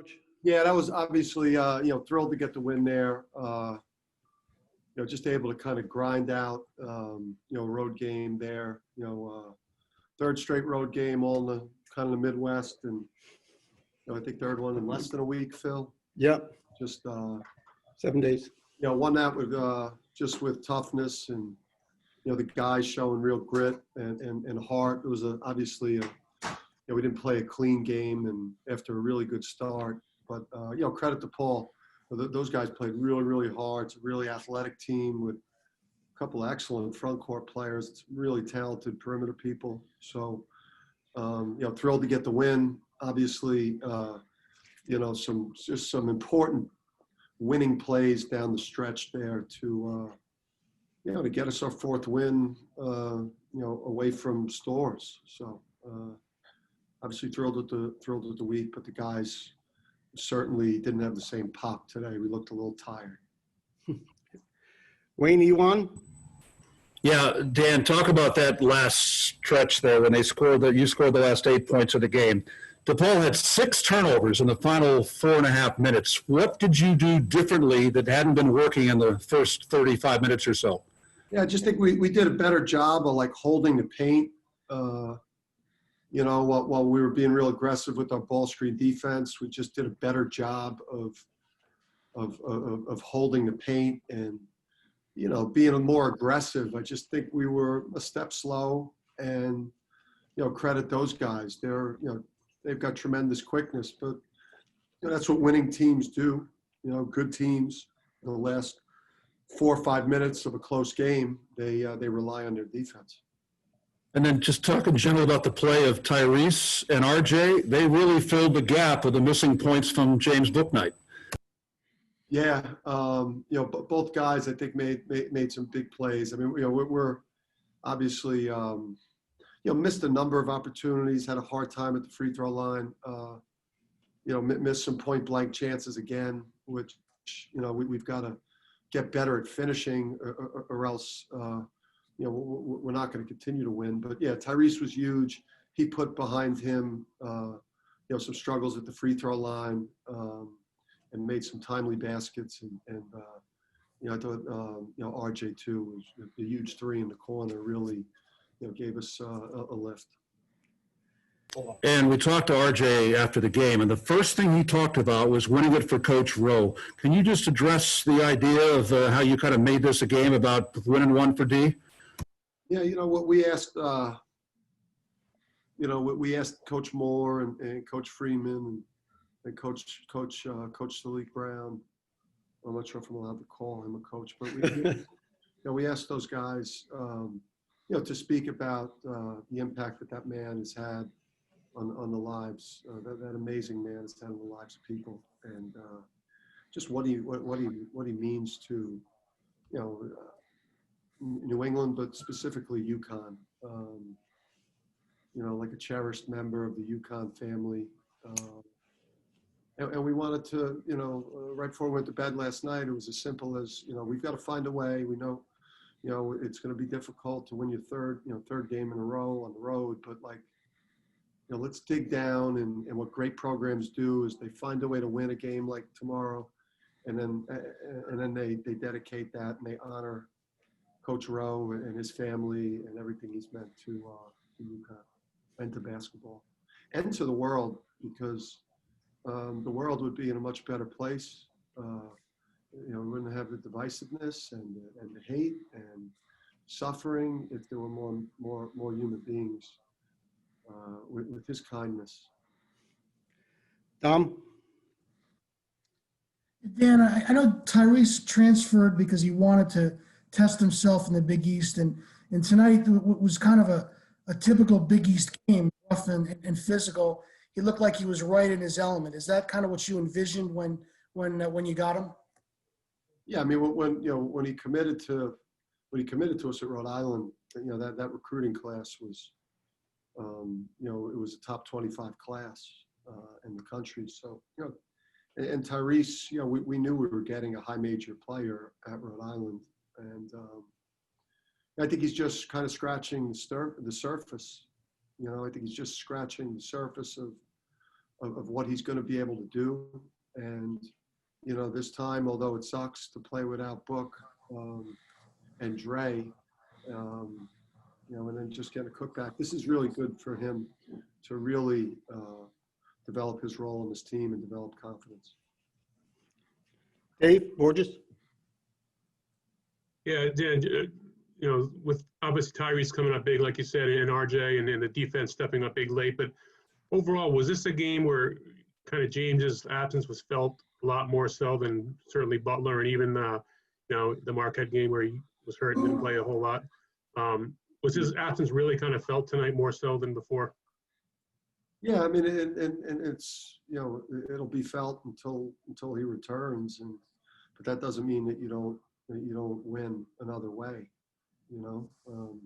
Coach? Yeah, that was obviously, thrilled to get the win there. Just able to kind of grind out, road game there. Third straight road game, all in the kind of the Midwest, and I think third one in less than a week, Phil. Yep. Just 7 days. won that with just with toughness and the guys showing real grit and heart. It was obviously we didn't play a clean game, and after a really good start, but credit to Paul. Those guys played really, really hard. It's a really athletic team with a couple of excellent front court players. It's really talented perimeter people. So, thrilled to get the win. Obviously, some important winning plays down the stretch there to get us our fourth win, away from Stores. So, obviously thrilled with the week, but the guys certainly didn't have the same pop today. We looked a little tired. Wayne, you on? Yeah, Dan, talk about that last stretch there when you scored the last 8 points of the game. DePaul had 6 turnovers in the final 4.5 minutes. What did you do differently that hadn't been working in the first 35 minutes or so? Yeah, I just think we did a better job of holding the paint. While we were being real aggressive with our ball screen defense, we just did a better job of holding the paint and, being more aggressive. I just think we were a step slow, and, credit those guys. They've got tremendous quickness, but that's what winning teams do. Good teams in the last 4 or 5 minutes of a close game, they rely on their defense. And then just talk in general about the play of Tyrese and RJ. They really filled the gap with the missing points from James Bouknight. Yeah, both guys I think made some big plays. I mean, we're obviously missed a number of opportunities, had a hard time at the free throw line. Missed some point blank chances again, which we've got to get better at finishing, or else. We're not going to continue to win. But yeah, Tyrese was huge. He put behind him, some struggles at the free throw line, and made some timely baskets. And I thought, RJ too was a huge 3 in the corner. Really, gave us a lift. And we talked to RJ after the game, and the first thing he talked about was winning it for Coach Rowe. Can you just address the idea of how you kind of made this a game about winning one for D? Yeah, what we asked, we asked Coach Moore and Coach Freeman and Coach Salik Brown. I'm not sure if I'm allowed to call him a coach, but we asked those guys, to speak about the impact that man has had on the lives, that amazing man has had on the lives of people, and just what he means to, New England, but specifically UConn. Like a cherished member of the UConn family. And we wanted to, right before we went to bed last night, it was as simple as, we've got to find a way. We know, it's going to be difficult to win your third game in a row on the road, but let's dig down, and what great programs do is they find a way to win a game like tomorrow, and then they dedicate that and they honor Coach Rowe and his family and everything he's meant to UConn and to basketball and to the world, because the world would be in a much better place. We wouldn't have the divisiveness and the hate and suffering if there were more human beings with his kindness. Dom? Dan, I know Tyrese transferred because he wanted to test himself in the Big East, and tonight was kind of a typical Big East game, rough and physical. He looked like he was right in his element. Is that kind of what you envisioned when you got him? Yeah, I mean, when he committed to us at Rhode Island, that recruiting class was, it was a top 25 class in the country. So and Tyrese, we knew we were getting a high major player at Rhode Island. And I think he's just kind of scratching the surface. I think he's just scratching the surface of what he's going to be able to do. And, you know, this time, although it sucks to play without Book and Dre, you know, and then just get a cook back. This is really good for him to really develop his role in this team and develop confidence. Dave, Borges? Yeah, Dan, you know, with obviously Tyrese coming up big, like you said, and RJ and the defense stepping up big late, but overall, was this a game where kind of James's absence was felt a lot more so than certainly Butler and even, you know, the Marquette game where he was hurt and didn't play a whole lot? Was his absence really kind of felt tonight more so than before? Yeah, I mean, and it's, you know, it'll be felt until he returns, but that doesn't mean that you don't win another way. You know,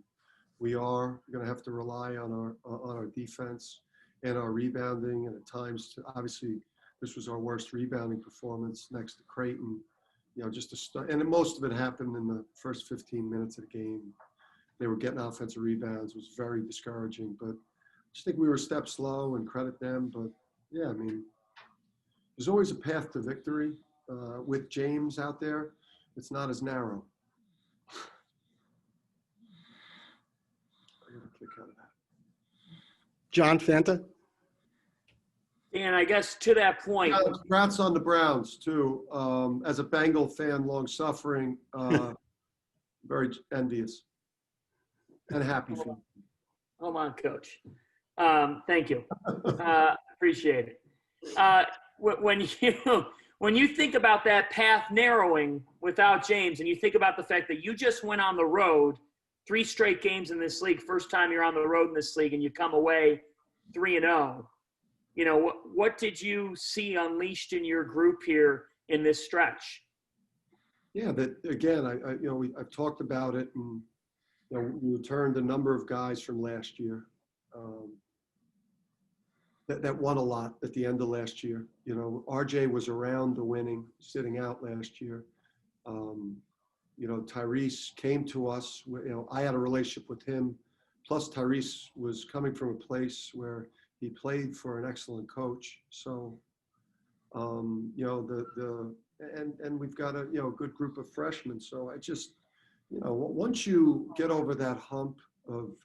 we are going to have to rely on our defense and our rebounding, and at times, obviously, this was our worst rebounding performance next to Creighton. You know, just to start, and most of it happened in the first 15 minutes of the game. They were getting offensive rebounds. It was very discouraging, but I just think we were a step slow and credit them. But yeah, I mean, there's always a path to victory with James out there. It's not as narrow. I got a kick out of that. John Fanta? And I guess to that point, Congrats on the Browns too. As a Bengal fan, long suffering, very envious and happy for you. hold on, Coach. Thank you. Appreciate it. When you think about that path narrowing without James, and you think about the fact that you just went on the road 3 straight games in this league, first time you're on the road in this league, and you come away 3-0. You know, what did you see unleashed in your group here in this stretch? Yeah, that again, I've talked about it, and you know, we returned a number of guys from last year that won a lot at the end of last year. You know, RJ was around the winning, sitting out last year. You know, Tyrese came to us. You know, I had a relationship with him. Plus, Tyrese was coming from a place where he played for an excellent coach. So, you know, and we've got a good group of freshmen. So I just, you know, once you get over that hump of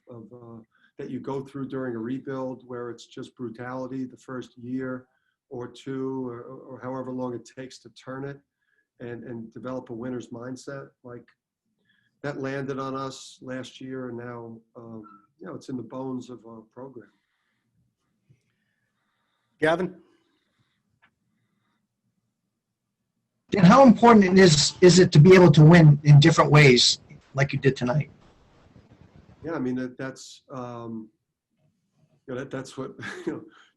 that you go through during a rebuild where it's just brutality the first year or two or however long it takes to turn it and develop a winner's mindset, like that landed on us last year, and now you know, it's in the bones of our program. Gavin? Dan, how important is it to be able to win in different ways like you did tonight? Yeah, I mean that's you know, that's what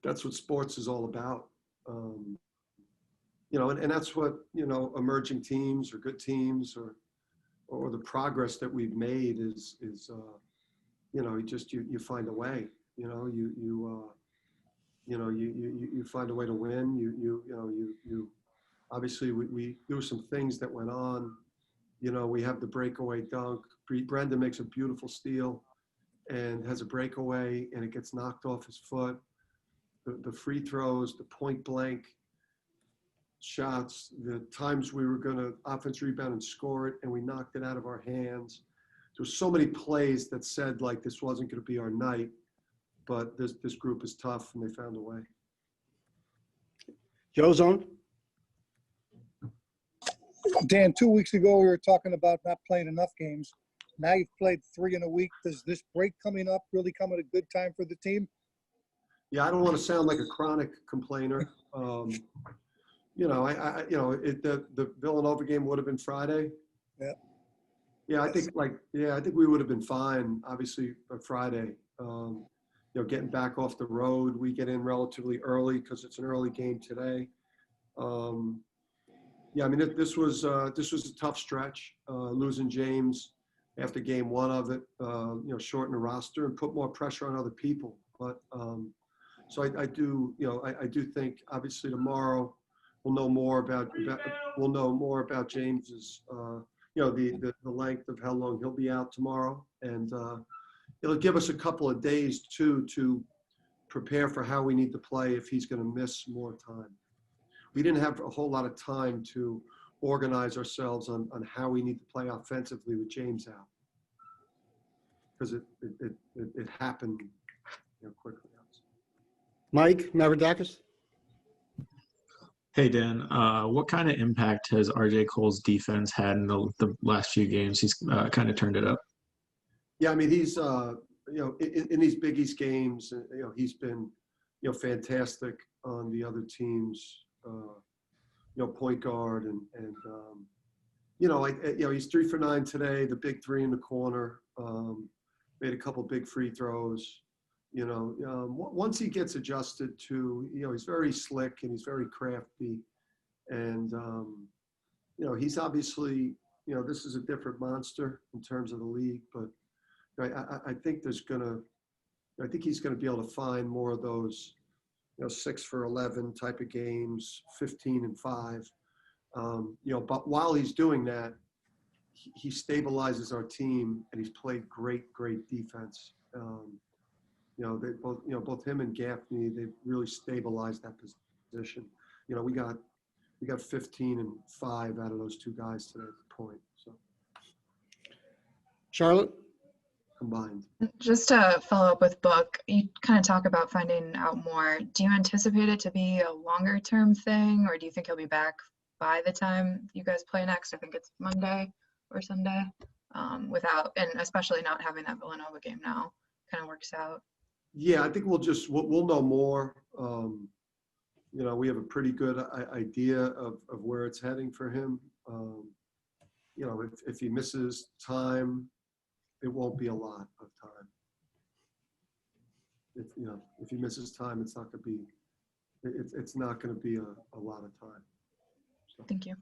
that's what sports is all about. You know, and that's what, you know, emerging teams or good teams or the progress that we've made is you know, you find a way. You know, you find a way to win. You obviously there were some things that went on. You know, we have the breakaway dunk. Brendan makes a beautiful steal and has a breakaway, and it gets knocked off his foot. The free throws, the point blank shots, the times we were going to offense rebound and score it, and we knocked it out of our hands. There were so many plays that said, like, this wasn't going to be our night, but this group is tough, and they found a way. Joe Zone? Dan, 2 weeks ago, we were talking about not playing enough games. Now you've played 3 in a week. Does this break coming up really come at a good time for the team? Yeah, I don't want to sound like a chronic complainer. You know, the Villanova game would have been Friday. Yeah. Yeah, I think we would have been fine, obviously, on Friday. You know, getting back off the road, we get in relatively early because it's an early game today. Yeah, I mean, this was a tough stretch, losing James after game 1 of it. You know, shorten the roster and put more pressure on other people. But so I do think obviously tomorrow we'll know more about James's you know, the length of how long he'll be out tomorrow, and it'll give us a couple of days too to prepare for how we need to play if he's going to miss more time. We didn't have a whole lot of time to organize ourselves on how we need to play offensively with James out, because it happened, quickly. Mike Mavrodakis? Hey, Dan, what kind of impact has RJ Cole's defense had in the last few games? He's kind of turned it up. Yeah, I mean, he's, in these Big East games, he's been, fantastic on the other team's, point guard and he's 3 for 9 today, the big three in the corner, made a couple big free throws. Once he gets adjusted to, he's very slick and he's very crafty. And, he's obviously, this is a different monster in terms of the league, but I think he's going to be able to find more of those, 6 for 11 type of games, 15 and 5. But while he's doing that, he stabilizes our team and he's played great defense. They both him and Gaffney, they've really stabilized that position. We got 15 and 5 out of those 2 guys today at the point. So Charlotte? combined. Just to follow up with Book, you kind of talk about finding out more. Do you anticipate it to be a longer term thing, or do you think he'll be back by the time you guys play next? I think it's Monday or Sunday. And especially not having that Villanova game now kind of works out. Yeah, I think we'll know more. We have a pretty good idea of where it's heading for him. If he misses time, it won't be a lot of time. If he misses time, it's not going to be a lot of time. So. Thank you.